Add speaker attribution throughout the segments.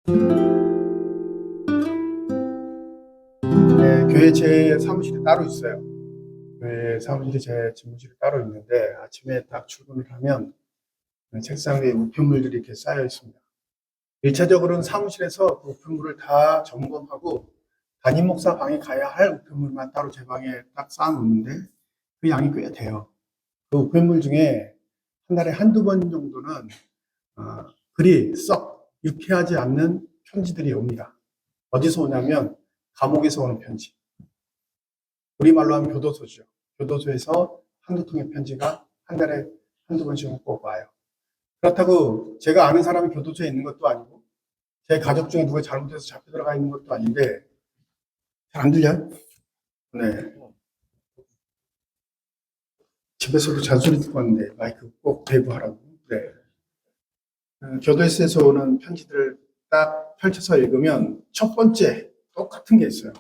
Speaker 1: 네, 교회 제 사무실이 따로 있어요. 교회 사무실이 제 집무실이 따로 있는데 아침에 딱 출근을 하면 책상 위에 우편물들이 이렇게 쌓여 있습니다. 1차적으로는 사무실에서 그 우편물을 다 점검하고 담임 목사 방에 가야 할 우편물만 따로 제 방에 딱 쌓아놓는데 그 양이 꽤 돼요. 그 우편물 중에 한 달에 한두 번 정도는 그리 썩 유쾌하지 않는 편지들이 옵니다. 어디서 오냐면 감옥에서 오는 편지. 우리말로 하면 교도소죠. 교도소에서 한두 통의 편지가 한 달에 한두 번씩은 꼭 와요. 그렇다고 제가 아는 사람이 교도소에 있는 것도 아니고 제 가족 중에 누가 잘못해서 잡혀 들어가 있는 것도 아닌데 잘 안 들려요? 네. 집에서도 잔소리 듣고 왔는데 마이크 꼭 대고 하라고. 네. 교도소에서 오는 편지들을 딱 펼쳐서 읽으면 첫 번째 똑같은 게 있어요.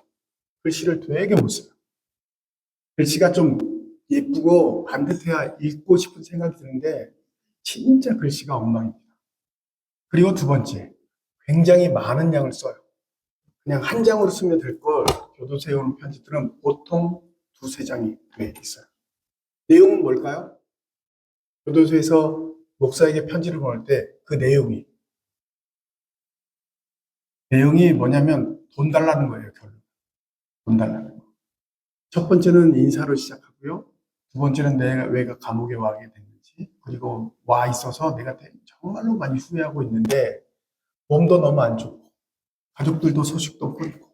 Speaker 1: 글씨를 되게 못 써요. 글씨가 좀 예쁘고 반듯해야 읽고 싶은 생각이 드는데 진짜 글씨가 엉망입니다. 그리고 두 번째, 굉장히 많은 양을 써요. 그냥 한 장으로 쓰면 될 걸 교도소에 오는 편지들은 보통 두세 장이 돼 있어요. 내용은 뭘까요? 교도소에서 목사에게 편지를 보낼 때 그 내용이 뭐냐면 돈 달라는 거예요, 결론. 돈 달라는 거. 첫 번째는 인사로 시작하고요. 두 번째는 내가 왜 감옥에 와게 됐는지, 그리고 와 있어서 내가 정말로 많이 후회하고 있는데 몸도 너무 안 좋고 가족들도 소식도 끊고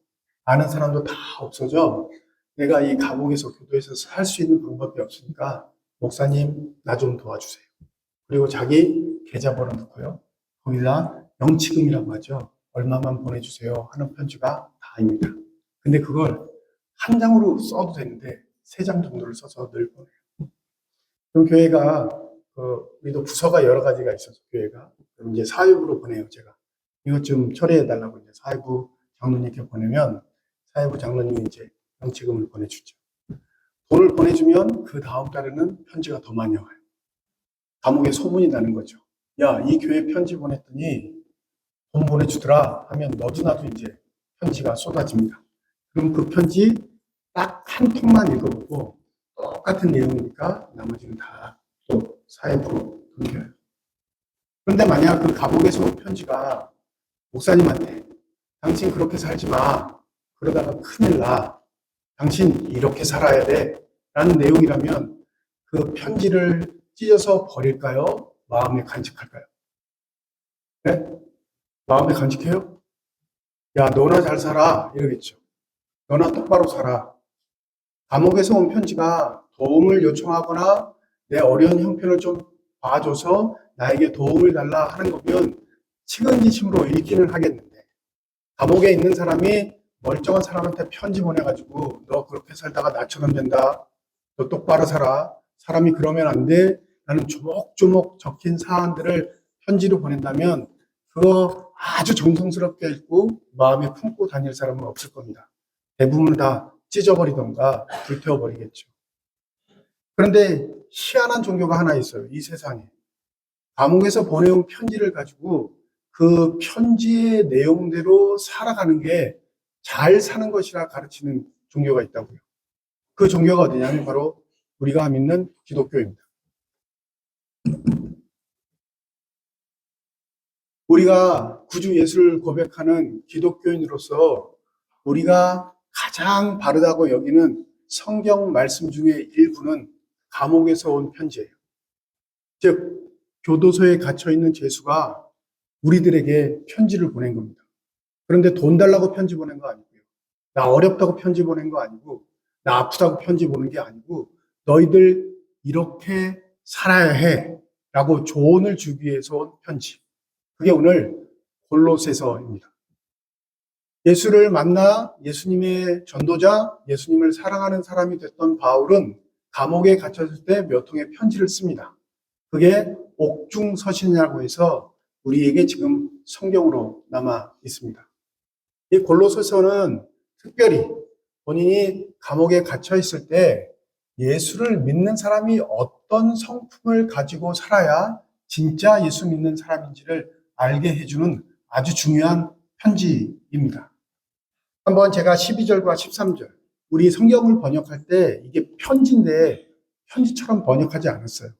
Speaker 1: 아는 사람도 다 없어져 내가 이 감옥에서 교도에서 살 수 있는 방법이 없으니까 목사님 나 좀 도와주세요. 그리고 자기 계좌번호 넣고요. 거기다 영치금이라고 하죠. 얼마만 보내주세요 하는 편지가 다입니다. 근데 그걸 한 장으로 써도 되는데 세 장 정도를 써서 늘 보내요. 그럼 교회가 우리도 부서가 여러 가지가 있어서 교회가 그럼 이제 사회부로 보내요. 제가 이것 좀 처리해 달라고 이제 사회부 장로님께 보내면 사회부 장로님이 이제 영치금을 보내주죠. 돈을 보내주면 그 다음 달에는 편지가 더 많이 와요. 감옥에 소문이 나는 거죠. 야, 이 교회 편지 보냈더니 돈 보내주더라 하면 너도 나도 이제 편지가 쏟아집니다. 그럼 그 편지 딱 한 통만 읽어보고 똑같은 내용이니까 나머지는 다 또 사회부로 넘겨요. 그런데 만약 그 감옥에서 온 편지가 목사님한테 당신 그렇게 살지 마. 그러다가 큰일 나. 당신 이렇게 살아야 돼. 라는 내용이라면 그 편지를 찢어서 버릴까요? 마음에 간직할까요? 네? 마음에 간직해요? 야, 너나 잘 살아. 이러겠죠. 너나 똑바로 살아. 감옥에서 온 편지가 도움을 요청하거나 내 어려운 형편을 좀 봐줘서 나에게 도움을 달라 하는 거면 측은지심으로 읽기는 하겠는데 감옥에 있는 사람이 멀쩡한 사람한테 편지 보내가지고 너 그렇게 살다가 나처럼 된다. 너 똑바로 살아. 사람이 그러면 안 돼. 라는 조목조목 적힌 사안들을 편지로 보낸다면 그거 아주 정성스럽게 읽고 마음에 품고 다닐 사람은 없을 겁니다. 대부분 다 찢어버리던가 불태워버리겠죠. 그런데 희한한 종교가 하나 있어요. 이 세상에. 감옥에서 보내온 편지를 가지고 그 편지의 내용대로 살아가는 게 잘 사는 것이라 가르치는 종교가 있다고요. 그 종교가 어디냐면 바로 우리가 믿는 기독교입니다. 우리가 구주 예수를 고백하는 기독교인으로서 우리가 가장 바르다고 여기는 성경 말씀 중에 일부는 감옥에서 온 편지예요. 즉, 교도소에 갇혀있는 죄수가 우리들에게 편지를 보낸 겁니다. 그런데 돈 달라고 편지 보낸 거 아니고요. 나 어렵다고 편지 보낸 거 아니고, 나 아프다고 편지 보낸 게 아니고, 너희들 이렇게 살아야 해. 라고 조언을 주기 위해서 온 편지. 그게 오늘 골로새서입니다. 예수를 만나 예수님의 전도자, 예수님을 사랑하는 사람이 됐던 바울은 감옥에 갇혔을 때 몇 통의 편지를 씁니다. 그게 옥중서신이라고 해서 우리에게 지금 성경으로 남아 있습니다. 이 골로새서는 특별히 본인이 감옥에 갇혀 있을 때 예수를 믿는 사람이 어떤 성품을 가지고 살아야 진짜 예수 믿는 사람인지를 알게 해주는 아주 중요한 편지입니다. 한번 제가 12절과 13절, 우리 성경을 번역할 때 이게 편지인데 편지처럼 번역하지 않았어요.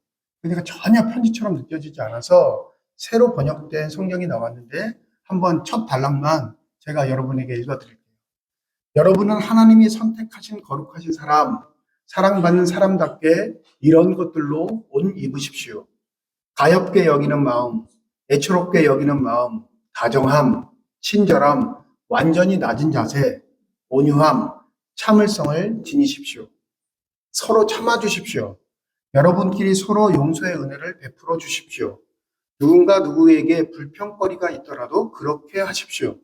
Speaker 1: 그러니까 전혀 편지처럼 느껴지지 않아서 새로 번역된 성경이 나왔는데 한번 첫 단락만 제가 여러분에게 읽어드릴게요. 여러분은 하나님이 선택하신 거룩하신 사람, 사랑받는 사람답게 이런 것들로 옷 입으십시오. 가엾게 여기는 마음, 애처롭게 여기는 마음, 다정함, 친절함, 완전히 낮은 자세, 온유함, 참을성을 지니십시오. 서로 참아주십시오. 여러분끼리 서로 용서의 은혜를 베풀어 주십시오. 누군가 누구에게 불평거리가 있더라도 그렇게 하십시오.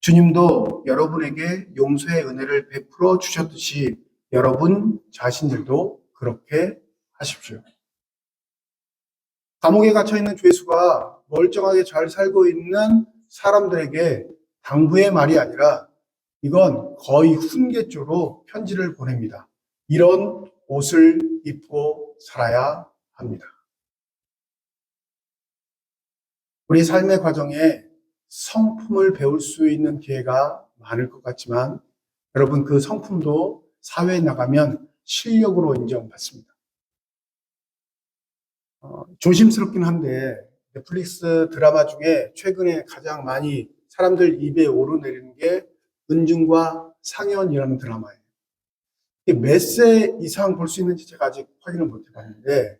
Speaker 1: 주님도 여러분에게 용서의 은혜를 베풀어 주셨듯이 여러분 자신들도 그렇게 하십시오. 감옥에 갇혀있는 죄수가 멀쩡하게 잘 살고 있는 사람들에게 당부의 말이 아니라 이건 거의 훈계조로 편지를 보냅니다. 이런 옷을 입고 살아야 합니다. 우리 삶의 과정에 성품을 배울 수 있는 기회가 많을 것 같지만 여러분 그 성품도 사회에 나가면 실력으로 인정받습니다. 조심스럽긴 한데 넷플릭스 드라마 중에 최근에 가장 많이 사람들 입에 오르내리는 게 은중과 상현이라는 드라마예요. 이게 몇 세 이상 볼 수 있는지 제가 아직 확인을 못 해봤는데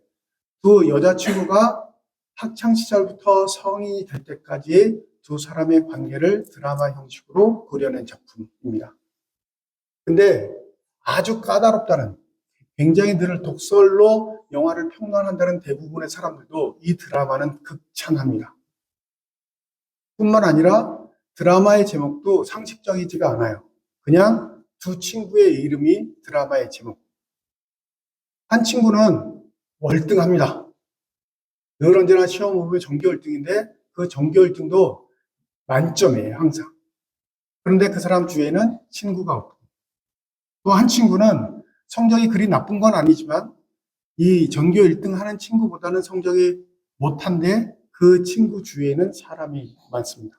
Speaker 1: 두 여자친구가 학창 시절부터 성인이 될 때까지 두 사람의 관계를 드라마 형식으로 그려낸 작품입니다. 근데 아주 까다롭다는, 굉장히 늘 독설로 영화를 평론한다는 대부분의 사람들도 이 드라마는 극찬합니다. 뿐만 아니라 드라마의 제목도 상식적이지가 않아요. 그냥 두 친구의 이름이 드라마의 제목. 한 친구는 월등합니다. 늘 언제나 시험 보면 전교 1등인데 그 전교 1등도 만점이에요, 항상. 그런데 그 사람 주위에는 친구가 없고. 또 한 친구는 성적이 그리 나쁜 건 아니지만 이 전교 1등 하는 친구보다는 성적이 못한데 그 친구 주위에는 사람이 많습니다.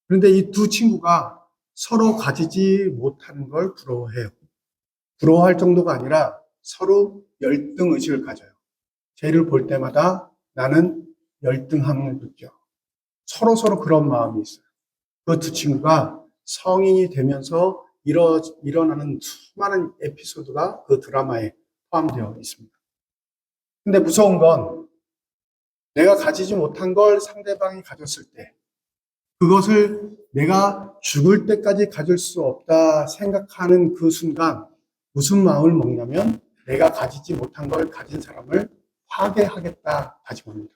Speaker 1: 그런데 이 두 친구가 서로 가지지 못하는 걸 부러워해요. 부러워할 정도가 아니라 서로 열등의식을 가져요. 쟤를 볼 때마다 나는 열등함을 느껴. 서로 그런 마음이 있어요. 그 두 친구가 성인이 되면서 일어나는 수많은 에피소드가 그 드라마에 포함되어 있습니다. 근데 무서운 건 내가 가지지 못한 걸 상대방이 가졌을 때 그것을 내가 죽을 때까지 가질 수 없다 생각하는 그 순간 무슨 마음을 먹냐면 내가 가지지 못한 걸 가진 사람을 파괴하겠다 다짐합니다.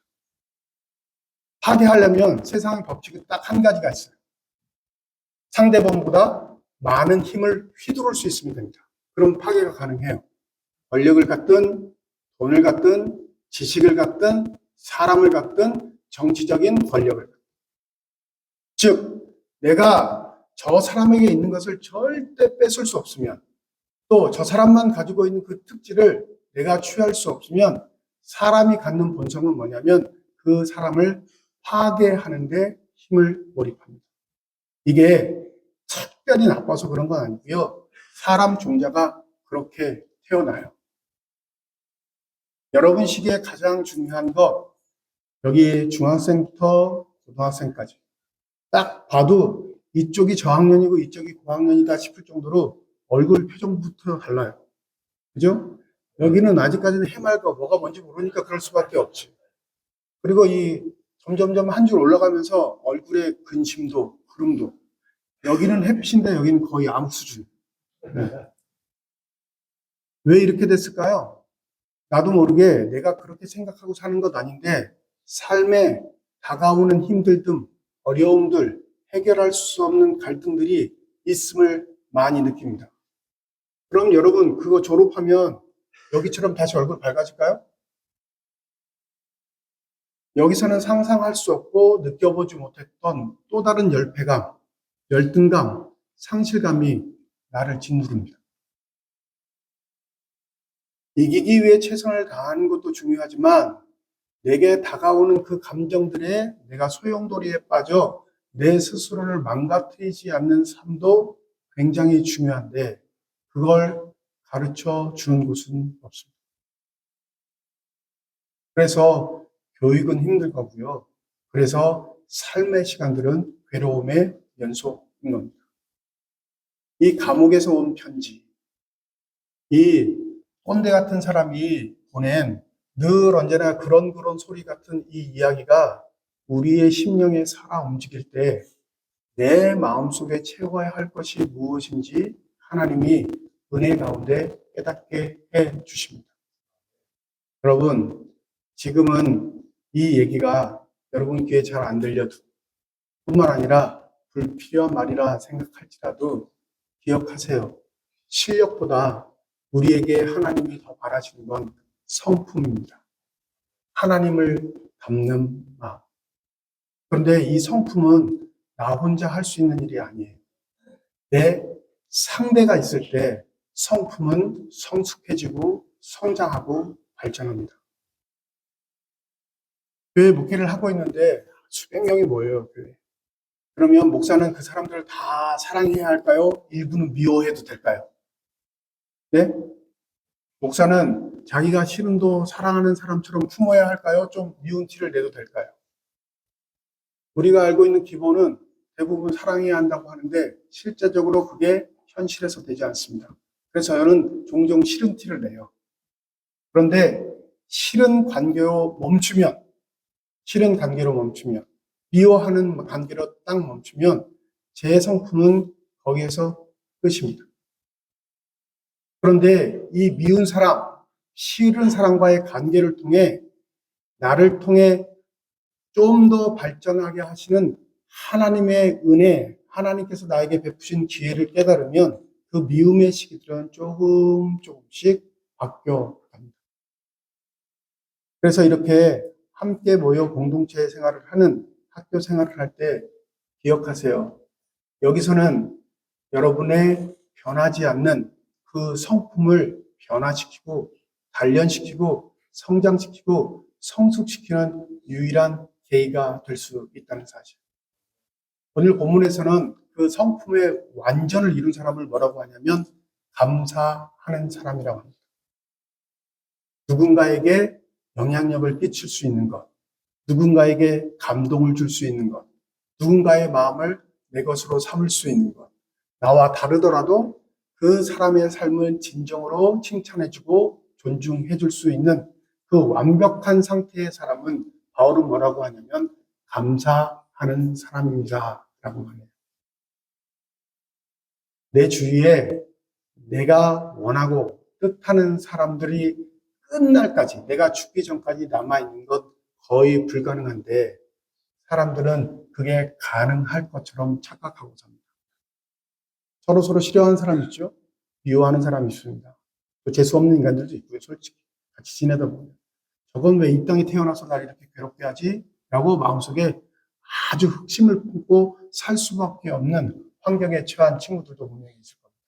Speaker 1: 파괴하려면 세상의 법칙이 딱 한 가지가 있어요. 상대방보다 많은 힘을 휘두를 수 있으면 됩니다. 그럼 파괴가 가능해요. 권력을 갖든 돈을 갖든 지식을 갖든 사람을 갖든 정치적인 권력을 갖든. 즉 내가 저 사람에게 있는 것을 절대 뺏을 수 없으면 또 저 사람만 가지고 있는 그 특질을 내가 취할 수 없으면 사람이 갖는 본성은 뭐냐면 그 사람을 파괴하는 데 힘을 몰입합니다. 이게 특별히 나빠서 그런 건 아니고요. 사람 종자가 그렇게 태어나요. 여러분 시기에 가장 중요한 것, 여기 중학생부터 고등학생까지 딱 봐도 이쪽이 저학년이고 이쪽이 고학년이다 싶을 정도로 얼굴 표정부터 달라요. 그죠? 여기는 아직까지는 해맑고 뭐가 뭔지 모르니까 그럴 수밖에 없지. 그리고 이 점점점 한 줄 올라가면서 얼굴에 근심도, 구름도. 여기는 햇빛인데 여기는 거의 암흑 수준. 네. 왜 이렇게 됐을까요? 나도 모르게 내가 그렇게 생각하고 사는 것 아닌데 삶에 다가오는 힘들들, 어려움들, 해결할 수 없는 갈등들이 있음을 많이 느낍니다. 그럼 여러분 그거 졸업하면 여기처럼 다시 얼굴 밝아질까요? 여기서는 상상할 수 없고 느껴보지 못했던 또 다른 열패감, 열등감, 상실감이 나를 짓누릅니다. 이기기 위해 최선을 다하는 것도 중요하지만 내게 다가오는 그 감정들에 내가 소용돌이에 빠져 내 스스로를 망가뜨리지 않는 삶도 굉장히 중요한데 그걸 가르쳐 주는 곳은 없습니다. 그래서 교육은 힘들 거고요. 그래서 삶의 시간들은 괴로움의 연속인 겁니다. 이 감옥에서 온 편지, 이 꼰대 같은 사람이 보낸 늘 언제나 그런 소리 같은 이 이야기가 우리의 심령에 살아 움직일 때 내 마음속에 채워야 할 것이 무엇인지 하나님이 은혜 가운데 깨닫게 해 주십니다. 여러분, 지금은 이 얘기가 여러분 귀에 잘 안 들려도 뿐만 아니라 불필요한 말이라 생각할지라도 기억하세요. 실력보다 우리에게 하나님이 더 바라시는 건 성품입니다. 하나님을 닮는 마음. 그런데 이 성품은 나 혼자 할 수 있는 일이 아니에요. 내 상대가 있을 때 성품은 성숙해지고 성장하고 발전합니다. 교회 목회를 하고 있는데 수백 명이 모여요, 교회. 그러면 목사는 그 사람들을 다 사랑해야 할까요? 일부는 미워해도 될까요? 네? 목사는 자기가 싫은도 사랑하는 사람처럼 품어야 할까요? 좀 미운 티를 내도 될까요? 우리가 알고 있는 기본은 대부분 사랑해야 한다고 하는데 실제적으로 그게 현실에서 되지 않습니다. 그래서 저는 종종 싫은 티를 내요. 그런데 싫은 관계로 멈추면, 미워하는 관계로 딱 멈추면 제 성품은 거기에서 끝입니다. 그런데 이 미운 사람, 싫은 사람과의 관계를 통해 나를 통해 좀 더 발전하게 하시는 하나님의 은혜, 하나님께서 나에게 베푸신 기회를 깨달으면 그 미움의 시기들은 조금씩 바뀌어갑니다. 그래서 이렇게 함께 모여 공동체 생활을 하는 학교 생활을 할 때 기억하세요. 여기서는 여러분의 변하지 않는 그 성품을 변화시키고 단련시키고 성장시키고 성숙시키는 유일한 계기가 될 수 있다는 사실. 오늘 본문에서는 그 성품의 완전을 이룬 사람을 뭐라고 하냐면 감사하는 사람이라고 합니다. 누군가에게 영향력을 끼칠 수 있는 것, 누군가에게 감동을 줄 수 있는 것, 누군가의 마음을 내 것으로 삼을 수 있는 것, 나와 다르더라도 그 사람의 삶을 진정으로 칭찬해주고 존중해줄 수 있는 그 완벽한 상태의 사람은 바울은 뭐라고 하냐면 감사하는 사람입니다 라고 하네요. 내 주위에 내가 원하고 뜻하는 사람들이 끝날까지, 내가 죽기 전까지 남아있는 것 거의 불가능한데 사람들은 그게 가능할 것처럼 착각하고 삽니다. 서로 싫어하는 사람 있죠? 미워하는 사람이 있습니다. 또 재수없는 인간들도 있고요, 솔직히. 같이 지내다 보면. 저건 왜 이 땅에 태어나서 날 이렇게 괴롭게 하지? 라고 마음속에 아주 흑심을 품고 살 수밖에 없는 환경에 처한 친구들도 분명히 있을 겁니다.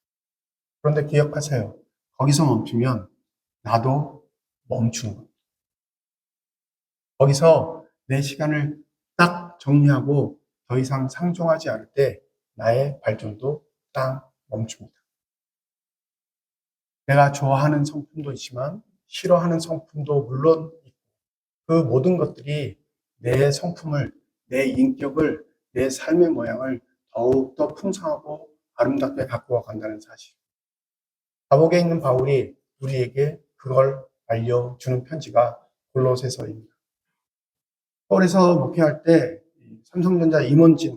Speaker 1: 그런데 기억하세요. 거기서 멈추면 나도 멈추는 겁니다. 거기서 내 시간을 딱 정리하고 더 이상 상종하지 않을 때 나의 발전도 딱 멈춥니다. 내가 좋아하는 성품도 있지만 싫어하는 성품도 물론 있고 그 모든 것들이 내 성품을, 내 인격을, 내 삶의 모양을 더욱더 풍성하고 아름답게 가꾸어 간다는 사실. 감옥에 있는 바울이 우리에게 그걸 알려주는 편지가 골로새서입니다. 서울에서 목회할 때 삼성전자 임원진에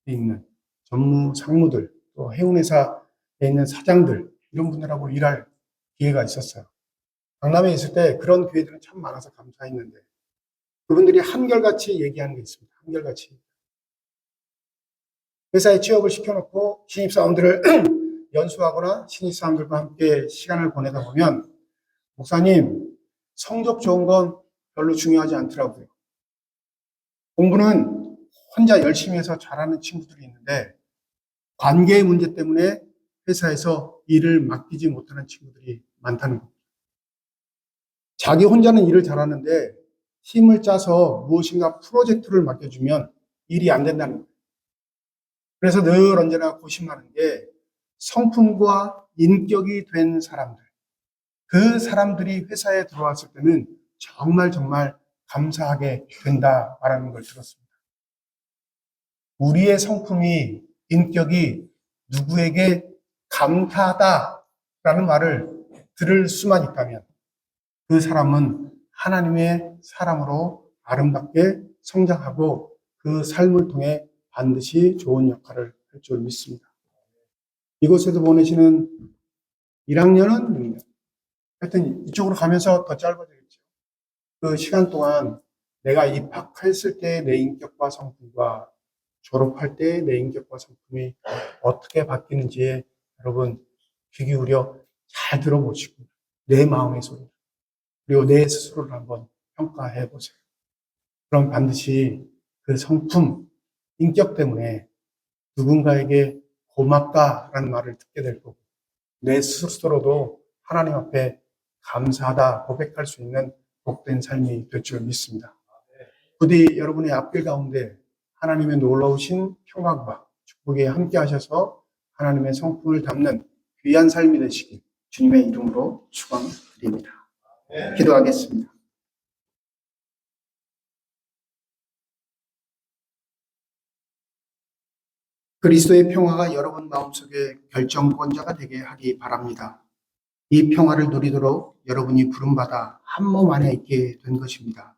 Speaker 1: 있는 전무 상무들, 또 해운회사에 있는 사장들 이런 분들하고 일할 기회가 있었어요. 강남에 있을 때 그런 기회들은 참 많아서 감사했는데 그분들이 한결같이 얘기하는 게 있습니다. 한결같이. 회사에 취업을 시켜놓고 신입사원들을 연수하거나 신입사원들과 함께 시간을 보내다 보면 목사님, 성적 좋은 건 별로 중요하지 않더라고요. 공부는 혼자 열심히 해서 잘하는 친구들이 있는데 관계의 문제 때문에 회사에서 일을 맡기지 못하는 친구들이 많다는 겁니다. 자기 혼자는 일을 잘하는데 힘을 짜서 무엇인가 프로젝트를 맡겨주면 일이 안 된다는 거예요. 그래서 늘 언제나 고심하는 게 성품과 인격이 된 사람들, 그 사람들이 회사에 들어왔을 때는 정말 정말 감사하게 된다라는 걸 들었습니다. 우리의 성품이, 인격이 누구에게 감사하다라는 말을 들을 수만 있다면 그 사람은 하나님의 사람으로 아름답게 성장하고 그 삶을 통해 반드시 좋은 역할을 할 줄 믿습니다. 이곳에서 보내시는 1학년은 하여튼 이쪽으로 가면서 더 짧아지겠죠. 그 시간 동안 내가 입학했을 때 내 인격과 성품과 졸업할 때 내 인격과 성품이 어떻게 바뀌는지에 여러분 귀 기울여 잘 들어보시고 내 마음의 소리 그리고 내 스스로를 한번 평가해 보세요. 그럼 반드시 그 성품, 인격 때문에 누군가에게 고맙다라는 말을 듣게 될 거고 내 스스로도 하나님 앞에 감사하다 고백할 수 있는 복된 삶이 될 줄 믿습니다. 부디 여러분의 앞길 가운데 하나님의 놀라우신 평강과 축복에 함께 하셔서 하나님의 성품을 담는 귀한 삶이 되시길 주님의 이름으로 축원드립니다. 기도하겠습니다. 그리스도의 평화가 여러분 마음속에 결정권자가 되게 하기 바랍니다. 이 평화를 누리도록 여러분이 부름받아 한 몸 안에 있게 된 것입니다.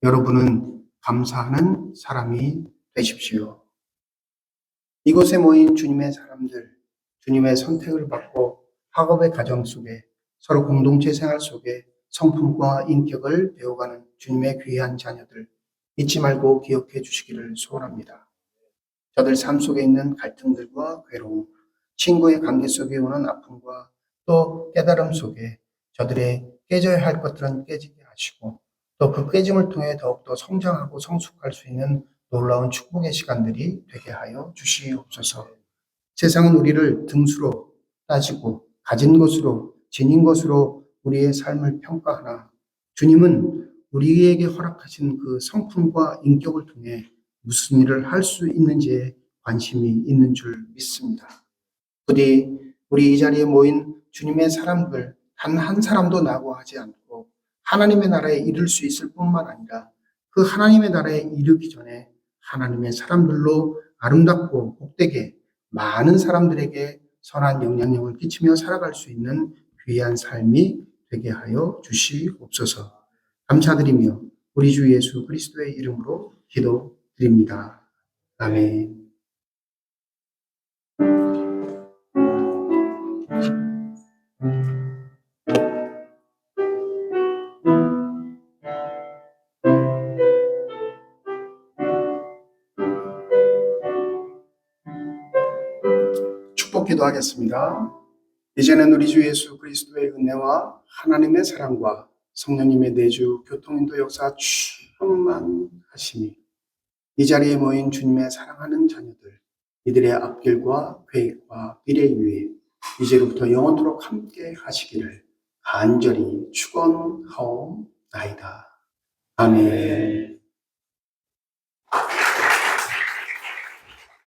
Speaker 1: 여러분은 감사하는 사람이 되십시오. 이곳에 모인 주님의 사람들, 주님의 선택을 받고 학업의 과정 속에 서로 공동체 생활 속에 성품과 인격을 배워가는 주님의 귀한 자녀들 잊지 말고 기억해 주시기를 소원합니다. 저들 삶 속에 있는 갈등들과 괴로움, 친구의 관계 속에 오는 아픔과 또 깨달음 속에 저들의 깨져야 할 것들은 깨지게 하시고 또 그 깨짐을 통해 더욱더 성장하고 성숙할 수 있는 놀라운 축복의 시간들이 되게 하여 주시옵소서. 세상은 우리를 등수로 따지고 가진 것으로 지닌 것으로 우리의 삶을 평가하나 주님은 우리에게 허락하신 그 성품과 인격을 통해 무슨 일을 할 수 있는지에 관심이 있는 줄 믿습니다. 부디 우리 이 자리에 모인 주님의 사람들 단 한 사람도 낙오하지 않고 하나님의 나라에 이를 수 있을 뿐만 아니라 그 하나님의 나라에 이르기 전에 하나님의 사람들로 아름답고 복되게 많은 사람들에게 선한 영향력을 끼치며 살아갈 수 있는 귀한 삶이 되게 하여 주시옵소서. 감사드리며 우리 주 예수 그리스도의 이름으로 기도드립니다. 아멘. 축복 기도하겠습니다. 이제는 우리 주 예수 그리스도의 은혜와 하나님의 사랑과 성령님의 내주 교통인도 역사 충만하시니 이 자리에 모인 주님의 사랑하는 자녀들 이들의 앞길과 계획과 미래 위에 이제로부터 영원토록 함께 하시기를 간절히 축원하옵나이다. 아멘.